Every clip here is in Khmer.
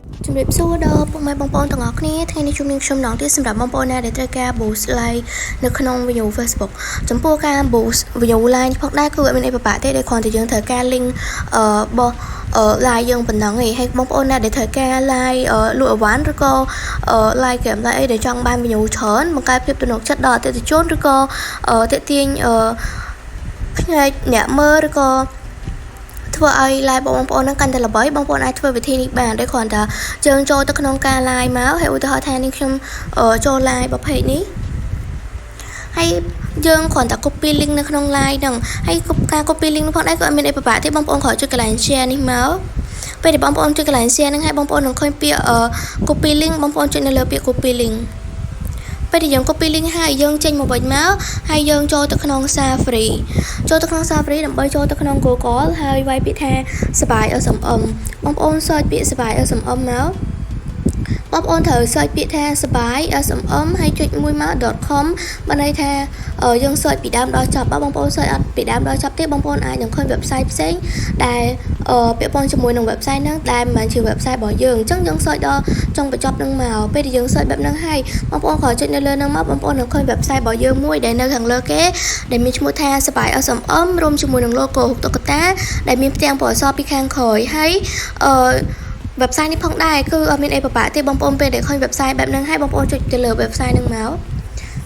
ជំរាបសួរដល់ពុកម៉ែបងប្អូនទាំងអស់គ្នាថ្ងៃនេះជួបនាងខ្ញុំម្ដងទៀតសម្រាប់បងប្អូនណាដែលត្រូវការ boost like នៅក្នុង video Facebook ចំពោះការ boost video like ផងដែរគឺអត់មានអីពិបាកទេដែលគ្រាន់តែយើងត្រូវការ link របស់ like យើងប៉ុណ្ណឹងឯងហើយបងប្អូនណាដែលត្រូវការ like លក់អីវ៉ាន់ឬក៏ like ហ្គេម like អីដែលចង់បាន video ច្រើនបង្កើតភាពទំនុកចិត្តដល់អតិថិជនឬក៏ទាក់ទាញភ្នែកអ្នកមើលឬក៏ធ្វើឲ្យ live បងប្អូននឹងកាន់តែល្បីបងប្អូនអាចធ្វើវិធីនេះបានដោយគ្រាន់តែយើងចូលទៅក្នុងការ live មកហើយឧទាហរណ៍ថានេះខ្ញុំចូល live ប្រភេទនេះហើយយើងគ្រាន់តែ copy link នៅក្នុង live ហ្នឹងហើយការ copy link ផងដែរក៏អត់មានអីពិបាកទេបងប្អូនគ្រាន់ចុចកន្លែង share នេះមកពេលដែលបងប្អូនចុចកន្លែង share ហ្នឹងហើយបងប្អូននឹងឃើញពាក្យ copy link បងប្អូនចុចនៅលើពាក្យ copy link ពេលដែលយើង copy link ហើយយើងចេញមកវិញមកហើយយើងចូលទៅក្នុង Safari ចូលទៅក្នុង Safari ដើម្បីចូលទៅក្នុង Google ហើយវាយពាក្យថាសបាយ SMM បងប្អូន search ពាក្យសបាយ SMM មកបងប្អូនត្រូវ search ពាក្យថាសបាយ SMM ហើយចុចមួយមក .com បានន័យថាយើង search ពីដើមដល់ចប់បងប្អូន search អត់ពីដើមដល់ចប់ទេបងប្អូនអាចនឹងឃើញ website ផ្សេងដែលពាក់ព័ន្ធជាមួយនឹង website ហ្នឹងដែលមិនមែនជា website របស់យើងអញ្ចឹងយើង search ដល់ចុងបញ្ចប់ហ្នឹងមកពេលដែលយើង search បែបហ្នឹងហើយបងប្អូនគ្រាន់ចុចនៅលើហ្នឹងមកបងប្អូននឹងឃើញ website របស់យើងមួយដែលនៅខាងលើគេដែលមានឈ្មោះថាសបាយ SMM រួមជាមួយនឹង logo រូបតុក្កតាដែលមានផ្ទាំងពណ៌សពីខាងក្រោយហើយwebsite នេះផងដែរគឺអត់មានអីពិបាកទេបងប្អូនពេលដែលឃើញ website បែបហ្នឹងហើយបងប្អូនចុចទៅលើ website ហ្នឹងមក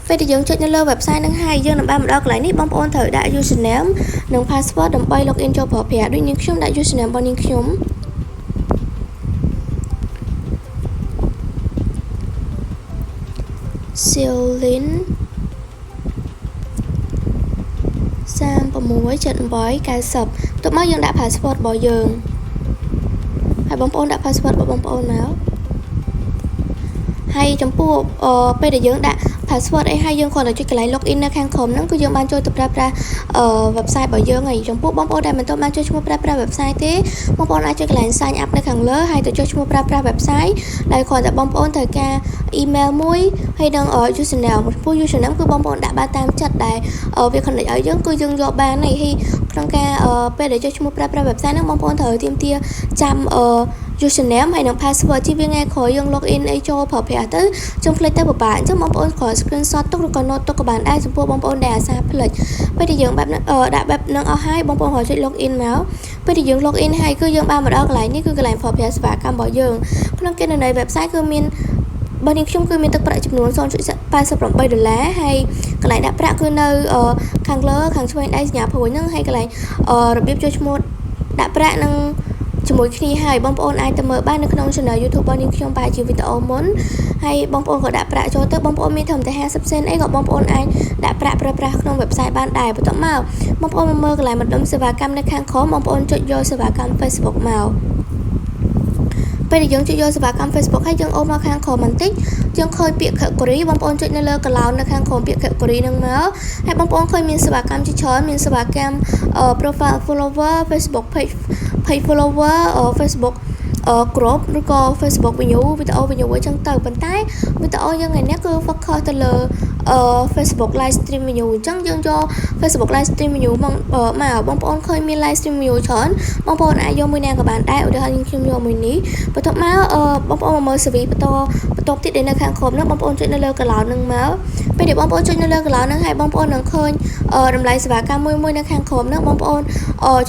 ពេលដែលយើងចុចនៅលើ website ហ្នឹងហើយយើងនឹងបានមកដល់កន្លែងនេះបងប្អូនត្រូវដាក់ username និង password ដើម្បី login ចូលប្រើប្រាស់ដូចនាងខ្ញុំដាក់ username របស់នាងខ្ញុំCeline 367890ទៅមកយើងដាក់ password របស់យើងហើយបងប្អូនដាក់ password របស់បងប្អូនមកហើយចំពោះពេលដែលយើងដាក់ password អីហើយយើងគ្រាន់តែចុចកន្លែង login នៅខាងក្រោមហ្នឹងគឺយើងបានចូលទៅប្រើប្រាស់website របស់យើងហើយចំពោះបងប្អូនដែលមិនទាន់បានចុចឈ្មោះប្រើប្រាស់ website ទេបងប្អូនអាចចុចកន្លែង sign up នៅខាងលើហើយទៅចុចឈ្មោះប្រើប្រាស់ website ដែលគ្រាន់តែបងប្អូនត្រូវការ email មួយហើយនឹង username ព្រោះ username គឺបងប្អូនដាក់បានតាមចិត្តដែលវាខនិចឲ្យយើងគឺយើងយកបានហើយក្នុងការពេលដែលចុចឈ្មោះប្រើប្រាស់ website ហ្នឹងបងប្អូនត្រូវទាមទារចាំusername ហើយនិង password ជាវាថ្ងៃក្រោយយើង login អីចូលប្រើប្រាស់ទៅចុងផ្លេចទៅពិបាកអញ្ចឹងបងប្អូនគ្រាន់ screenshot ទុកឬក៏ note ទុកក៏បានដែរចំពោះបងប្អូនដែលអាសាផ្លេចពេលដែលយើងបែបដាក់បែបហ្នឹងអស់ហើយបងប្អូនគ្រាន់ចុច login មកពេលដែលយើង login ហើយគឺយើងបានមកដល់កន្លែងនេះគឺកន្លែងប្រើប្រាស់សេវាកម្មរបស់យើងក្នុងគណនី website គឺមានបើនាងខ្ញុំគឺមានទឹកប្រាក់ចំនួន$0.88ហើយកន្លែងដាក់ប្រាក់គឺនៅខាងលើខាងឆ្វេងដៃសញ្ញាព្រួយហ្នឹងហើយកន្លែងរបៀបចូលឈ្មោះដាក់ប្រាក់នឹងជាមួយគ្នាហើយបងប្អូនអាចទៅមើលបាននៅក្នុង channel YouTube របស់នាងខ្ញុំបាយជាវីដេអូមុនហើយបងប្អូនក៏ដាក់ប្រាក់ចូលទៅបងប្អូនមានត្រឹមតែ50 សេនអីក៏បងប្អូនអាចដាក់ប្រាក់ប្រើប្រាស់ក្នុង website បានដែរបន្ទាប់មកបងប្អូនមកមើលកន្លែងបណ្ដុំសេវាកម្មនៅខាងក្រោមបងប្អូនចុចយកសេវាកម្ម Facebook មកពេលដែលយើងចុចយកសេវាកម្ម Facebook ហើយយើងអូសមកខាងក្រោមបន្តិចយើងឃើញពាក្យ category បងប្អូនចុចនៅលើកន្លោននៅខាងក្រោមពាក្យ category ហ្នឹងមកហើយបងប្អូនឃើញមានសេវាកម្មជាច្រើនមានសេវាកម្ម profile follower Facebook page follower Facebook group ឬក៏ Facebook view វីដេអូ view អញ្ចឹងទៅប៉ុន្តែវីដេអូយើងថ្ងៃនេះគឺ focus ទៅលើ Facebook live stream view អញ្ចឹងយើងយក Facebook live stream view មកបងប្អូនឃើញមាន live stream view ច្រើនបងប្អូនអាចយកមួយណាក៏បានដែរឧទាហរណ៍ខ្ញុំយកមួយនេះបន្ទាប់មកបងប្អូនមកមើល CV បន្ទាប់ទៀតដែលនៅខាងក្រោមហ្នឹងបងប្អូនចុចនៅលើកន្លោនហ្នឹងមកពេលដែលបងប្អូនចុចនៅលើកន្លោនហ្នឹងហើយបងប្អូននឹងឃើញតម្លៃសេវាកម្មមួយនៅខាងក្រោមហ្នឹងបងប្អូន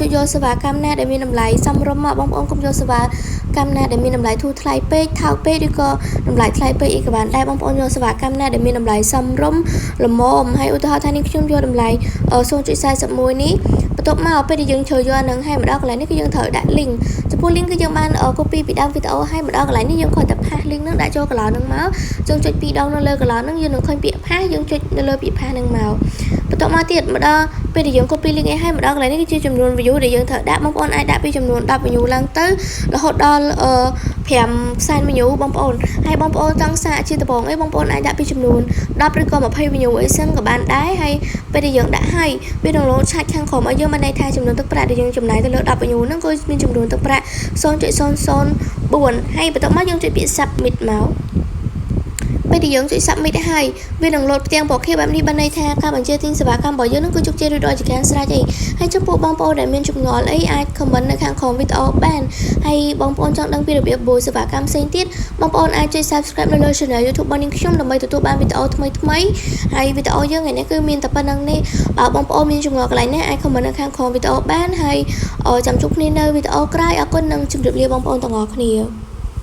ចុចយកសេវាកម្មណាដែលមានតម្លៃសមរម្យមកបងប្អូនកុំយកសេវាកម្មណាដែលមានតម្លៃធូរថ្លៃពេកថោកពេកឬក៏តម្លៃថ្លៃពេកអីក៏បានដែរបងប្អូនយកសេវាកម្មណាដែលមានតម្លៃសមរម្យល្មមហើយឧទាហរណ៍ថានេះខ្ញុំយកតម្លៃ0.41នេះបន្ទាប់មកពេលដែលយើងជ្រើសយកហ្នឹងហើយមកដល់កន្លែងនេះគឺយើងត្រូវដាក់ link ចំពោះ link គឺយើងបាន copy ពីដើមវីដេអូហើយមកដល់កន្លែងនេះយើងគ្រាន់តែផាស link ហ្នឹងដាក់ចូលកន្លោនហ្នឹងមកយើងចុច2ដងនៅលើកន្លោនហ្នឹងយើងនឹងឃើញពាក្យផាសយើងចុចនៅលើពាក្យផាសហ្នឹងមកបន្ទាប់មកទៀតមកដល់ពេលដែលយើង copy link អីហើយមកដល់កន្លែងនេះគឺជាចំនួន view ដែលយើងត្រូវដាក់បងប្អូនអាចដាក់ពីចំនួន10 view ឡើងទៅរហូតដល់500,000 view បងប្អូនហើយបងប្អូនចង់សាកជាដំបូងអីបងប្អូនអាចដាក់ពីចំនួន10ឬក៏20 view អីសិនក៏បានដែរហើយពេលដែលយើងដាក់ហើយវានឹងលោតឆាច់ខាងក្រោមឲ្យយើងបានន័យថាចំនួនទឹកប្រាក់ដែលយើងចំណាយទៅលើ10 view ហ្នឹងគឺមានចំនួនទឹកប្រាក់0.004ហើយបន្ទាប់មកយើងចុចពាក្យ submit មកប bây giờយើងជួយ submit ឲ្យហើយវានឹង load ផ្ទាំងពណ៌ខៀវបែបនេះបានន័យថាការបញ្ជាទិញសេវាកម្មរបស់យើងនឹងគឺជោគជ័យរួចរាល់ជាការស្រេចអីហើយចំពោះបងប្អូនដែលមានចម្ងល់អីអាច comment នៅខាងក្រោមវីដេអូបានហើយបងប្អូនចង់ដឹងពីរបៀបបួលសេវាកម្មផ្សេងទៀតបងប្អូនអាចជួយ subscribe នៅលើ channel YouTube របស់នាងខ្ញុំដើម្បីទទួលបានវីដេអូថ្មីៗហើយវីដេអូយើងថ្ងៃនេះគឺមានតែប៉ុណ្្នឹងនេះបើបងប្អូនមានចម្ងល់កន្លែងណាអាច comment នៅខាងក្រោមវីដេអូបានហើយចាំជួបគ្នានៅវីដេអូក្រោយអរគុណនិងជម្រាបលាបងប្អូនទាំងអស់គ្នា